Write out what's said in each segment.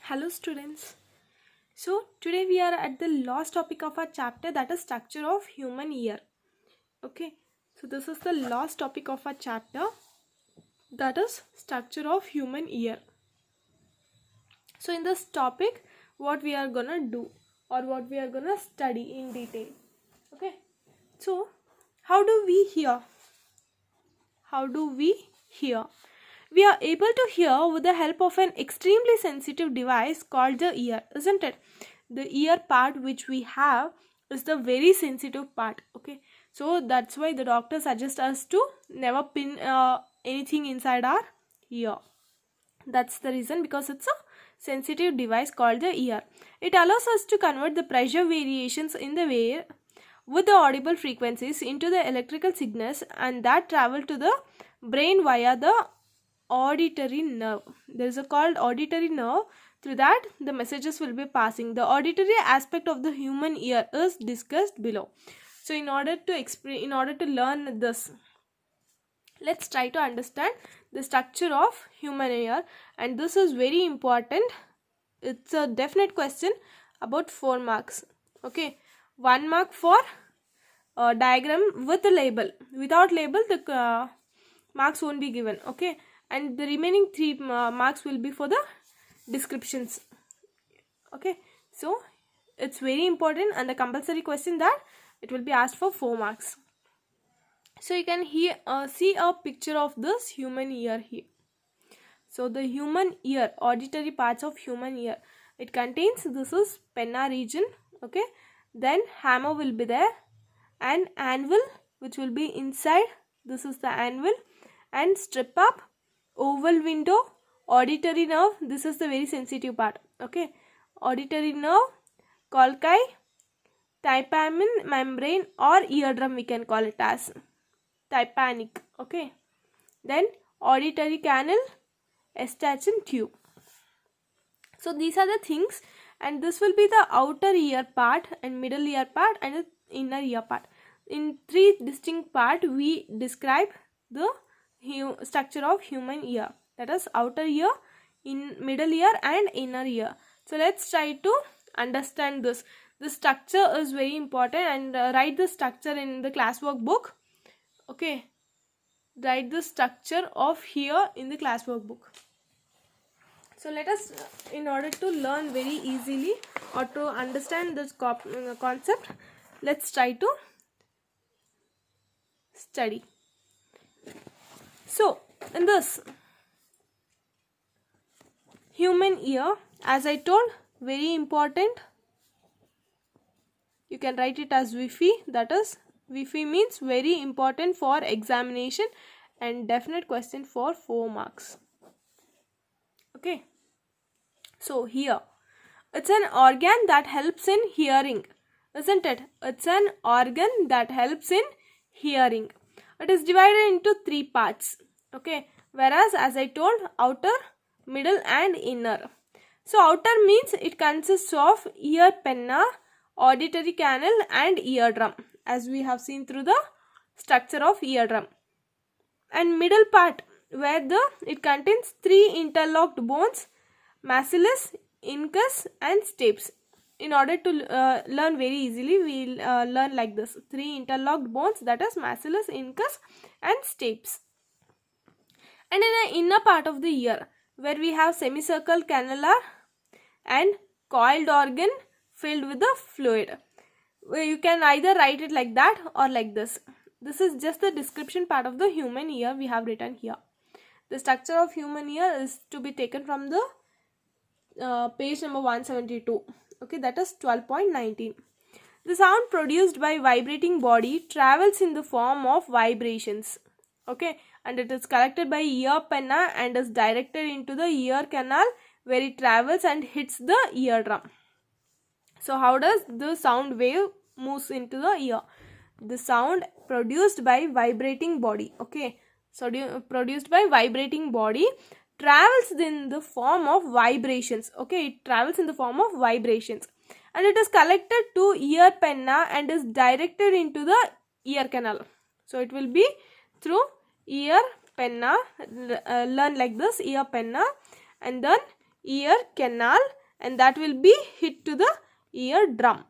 Hello students. So today we are at the last topic of our chapter, that is structure of human ear. Okay. So this is the last topic of our chapter, that is structure of human ear. So in this topic what we are gonna do or what we are gonna study in detail. Okay. So how do we hear? How do we hear? We are able to hear with the help of an extremely sensitive device called the ear, isn't it? The ear part which we have is the very sensitive part. Okay, so that's why the doctor suggests us to never pin anything inside our ear. That's the reason, because it's a sensitive device called the ear. It allows us to convert the pressure variations in the air with the audible frequencies into the electrical signals, and that travel to the brain via the auditory nerve. There is a called auditory nerve. Through that the messages will be passing. The auditory aspect of the human ear is discussed below. So in order to learn this, let's try to understand the structure of human ear, and this is very important. It's a definite question about 4 marks. Okay, 1 mark for diagram with the label. Without label the marks won't be given. Okay, and the remaining 3 marks will be for the descriptions. Okay, so it's very important and the compulsory question that it will be asked for 4 marks. So you can see a picture of this human ear here. So the human ear, auditory parts of human ear, it contains, this is penna region. Okay, then hammer will be there, and anvil which will be inside, this is the anvil, and strip up, oval window, auditory nerve, this is the very sensitive part. Okay, auditory nerve, colchi, tympanic membrane or eardrum we can call it as tympanic. Okay, then auditory canal, Eustachian tube. So these are the things, and this will be the outer ear part and middle ear part and the inner ear part. In 3 distinct parts we describe the structure of human ear, that is outer ear, in middle ear and inner ear. So let's try to understand this. The structure is very important, and write the structure in the classwork book. Okay, write the structure of ear in the classwork book. So let us, in order to learn very easily or to understand this concept, let's try to study. So in this human ear, as I told, very important, you can write it as Wi-Fi, that is Wi-Fi means very important for examination and definite question for 4 marks. Okay, so here it's an organ that helps in hearing, isn't it? It's an organ that helps in hearing. It is divided into 3 parts. Okay, whereas as I told, outer, middle and inner. So outer means it consists of ear penna, auditory canal and eardrum, as we have seen through the structure of eardrum. And middle part, where it contains 3 interlocked bones, macellus, incus and stapes. In order to learn very easily, we will learn like this: 3 interlocked bones, that is macellus, incus and stapes. And in the inner part of the ear, where we have semicircle cannular and coiled organ filled with the fluid. You can either write it like that or like this. This is just the description part of the human ear we have written here. The structure of human ear is to be taken from the page number 172. Okay, that is 12.19. The sound produced by vibrating body travels in the form of vibrations. Okay, and it is collected by ear penna and is directed into the ear canal, where it travels and hits the eardrum. So how does the sound wave moves into the ear? The sound produced by vibrating body. Okay, so produced by vibrating body travels in the form of vibrations. Okay, it travels in the form of vibrations, and it is collected to ear penna and is directed into the ear canal. So it will be through ear penna. Learn like this: ear penna, and then ear canal, and that will be hit to the eardrum.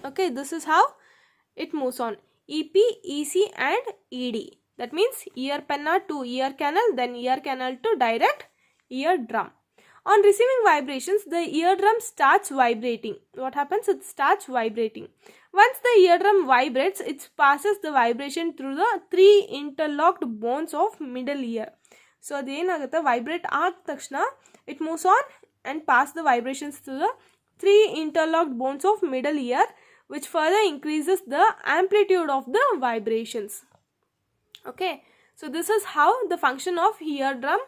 Okay, this is how it moves on. EP, EC and ED. That means ear penna to ear canal, then ear canal to direct eardrum. On receiving vibrations, the eardrum starts vibrating. What happens? It starts vibrating. Once the eardrum vibrates, it passes the vibration through the 3 interlocked bones of middle ear. So adenagutte vibrate aad takshana it moves on and pass the vibrations through the 3 interlocked bones of middle ear, which further increases the amplitude of the vibrations. Okay, so this is how the function of eardrum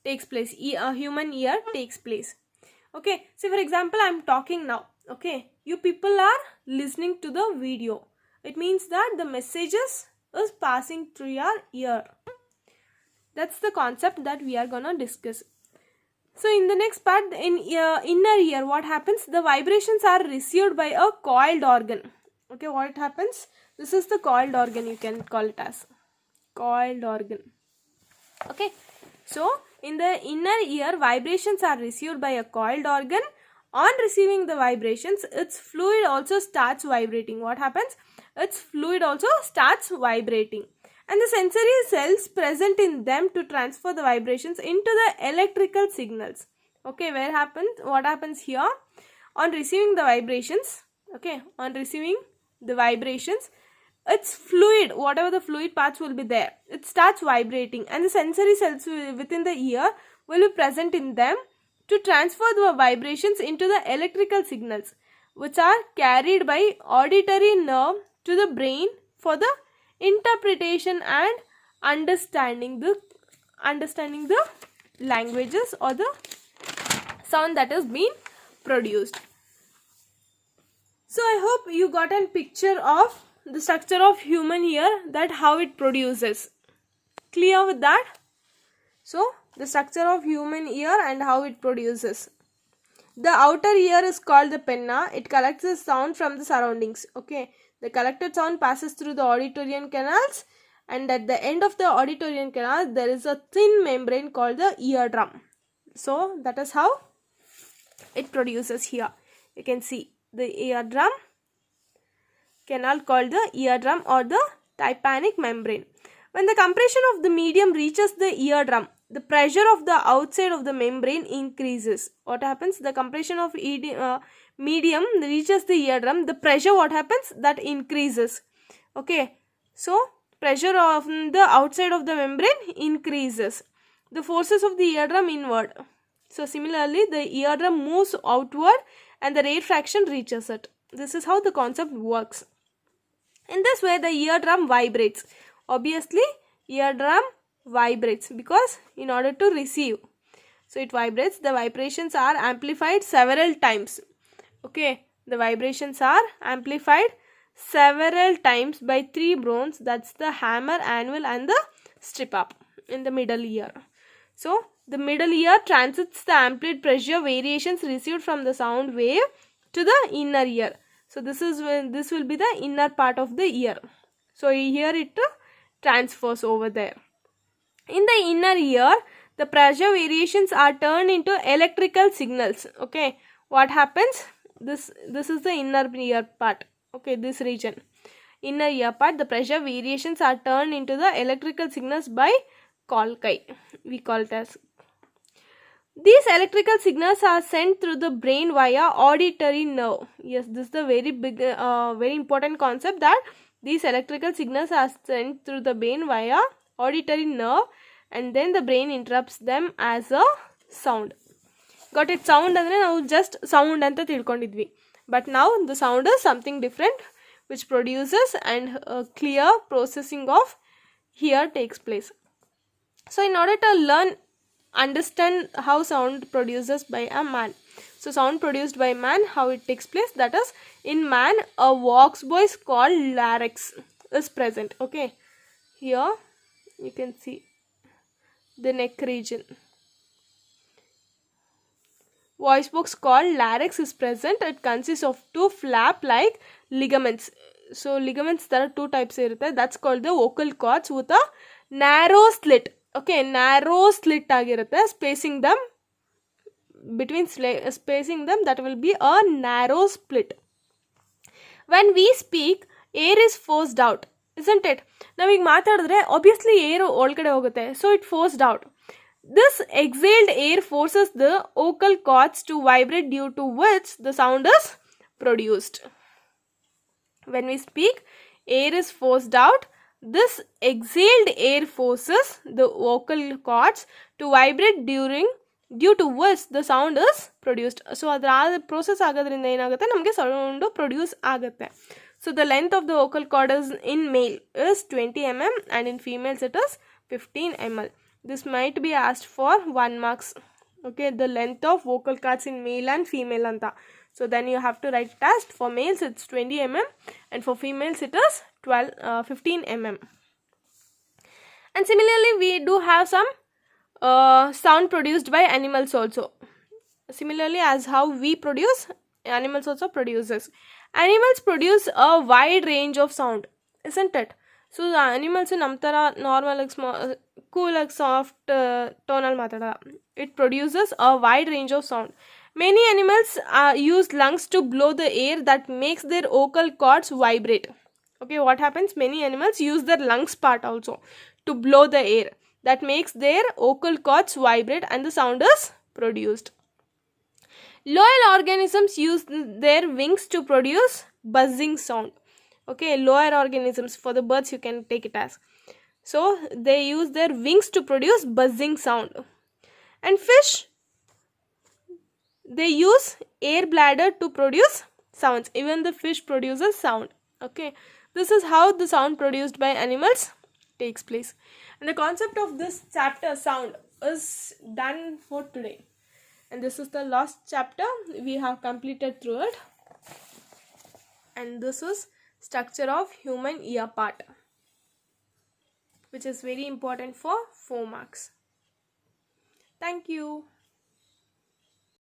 takes place, human ear takes place. Okay, so for example, I am talking now. Okay, you people are listening to the video. It means that the messages is passing through your ear. That's the concept that we are gonna discuss. So in the next part, in inner ear, what happens? The vibrations are received by a coiled organ. Okay, what happens? This is the coiled organ, you can call it as coiled organ. Okay, so in the inner ear, vibrations are received by a coiled organ. On receiving the vibrations, its fluid also starts vibrating. What happens? Its fluid also starts vibrating. And the sensory cells present in them to transfer the vibrations into the electrical signals. Okay, what happens here? On receiving the vibrations, okay, on receiving the vibrations, its fluid, whatever the fluid parts will be there, it starts vibrating, and the sensory cells within the ear will be present in them to transfer the vibrations into the electrical signals, which are carried by auditory nerve to the brain for the interpretation and understanding the languages or the sound that has been produced. So I hope you got a picture of the structure of human ear, that how it produces. Clear with that? So the structure of human ear and how it produces. The outer ear is called the penna. It collects the sound from the surroundings. Okay, the collected sound passes through the auditorian canals, and at the end of the auditorian canal there is a thin membrane called the eardrum. So that is how it produces here. You can see the eardrum canal called the eardrum or the tympanic membrane. When the compression of the medium reaches the eardrum, the pressure of the outside of the membrane increases. What happens? The compression of medium reaches the eardrum, the pressure, what happens? That increases. Okay, so pressure of the outside of the membrane increases. The forces of the eardrum inward. So similarly, the eardrum moves outward and the rate fraction reaches it. This is how the concept works. In this way, the eardrum vibrates. Obviously, eardrum vibrates because in order to receive, so it vibrates. The vibrations are amplified several times. Okay, the vibrations are amplified several times by 3 bones, that's the hammer, anvil and the strip up in the middle ear. So the middle ear transits the amplitude pressure variations received from the sound wave to the inner ear. So this will be the inner part of the ear. So here it transfers over there. In the inner ear, the pressure variations are turned into electrical signals. Okay, what happens? This is the inner ear part. Okay, this region, inner ear part, the pressure variations are turned into the electrical signals by Kolkai. We call it as. These electrical signals are sent through the brain via auditory nerve. Yes, this is the very big, very important concept, that these electrical signals are sent through the brain via auditory nerve, and then the brain interrupts them as a sound. Got it? Sound andre ನಾವು just sound anta tilkondidvi, but now the sound is something different which produces, and clear processing of here takes place. So in order to understand how sound produces by a man, so sound produced by man, how it takes place, that is, in man a vox voice called larynx is present. Okay, here you can see the neck region. Voice box called larynx is present. It consists of 2 flap-like ligaments. So ligaments, there are 2 types. That's called the vocal cords with a narrow slit. Okay, narrow slit ಆಗಿರುತ್ತೆ, spacing them between spacing them, that will be a narrow split. When we speak, air is forced out, isn't it? ನಾವೀಗ ಮಾತಾಡಿದ್ರೆ obviously air ಒಳಗಡೆ ಹೋಗುತ್ತೆ, so it forced out. This exhaled air forces the vocal cords to vibrate, due to which the sound is produced. When we speak, air is forced out. This exhaled air forces the vocal cords to vibrate, due to which the sound is produced. So ಅದರ process ಆಗೋದ್ರಿಂದ ಏನಾಗುತ್ತೆ, ನಮಗೆ sound produce ಆಗುತ್ತೆ. So the length of the vocal cord is in male is 20 mm and in females it is 15 mm. This might be asked for 1 marks. Okay, the length of vocal cords in male and female anta. So then you have to write it as, for males it's 20 mm and for females it is 15 mm. And similarly we do have some sound produced by animals also. Similarly as how we produce, animals also produces. Animals produce a wide range of sound, isn't it? So the animals ನಮ್ಮ ಥರ normal ಆಗಿ cool ಆಗಿ soft ಟೋನಲ್ಲಿ ಮಾತಾಡಲ್ಲ. It produces a wide range of sound. Many animals use lungs to blow the air that makes their vocal cords vibrate. Okay, what happens? Many animals use their lungs part also to blow the air that makes their vocal cords vibrate and the sound is produced. Lower organisms use their wings to produce buzzing sound. Okay, lower organisms, for the birds you can take it as. So they use their wings to produce buzzing sound. And fish, they use air bladder to produce sounds. Even the fish produces sound. Okay, this is how the sound produced by animals takes place. And the concept of this chapter, sound, is done for today. And this is the last chapter we have completed through it. And this is structure of human ear part, which is very important for 4 marks. Thank you.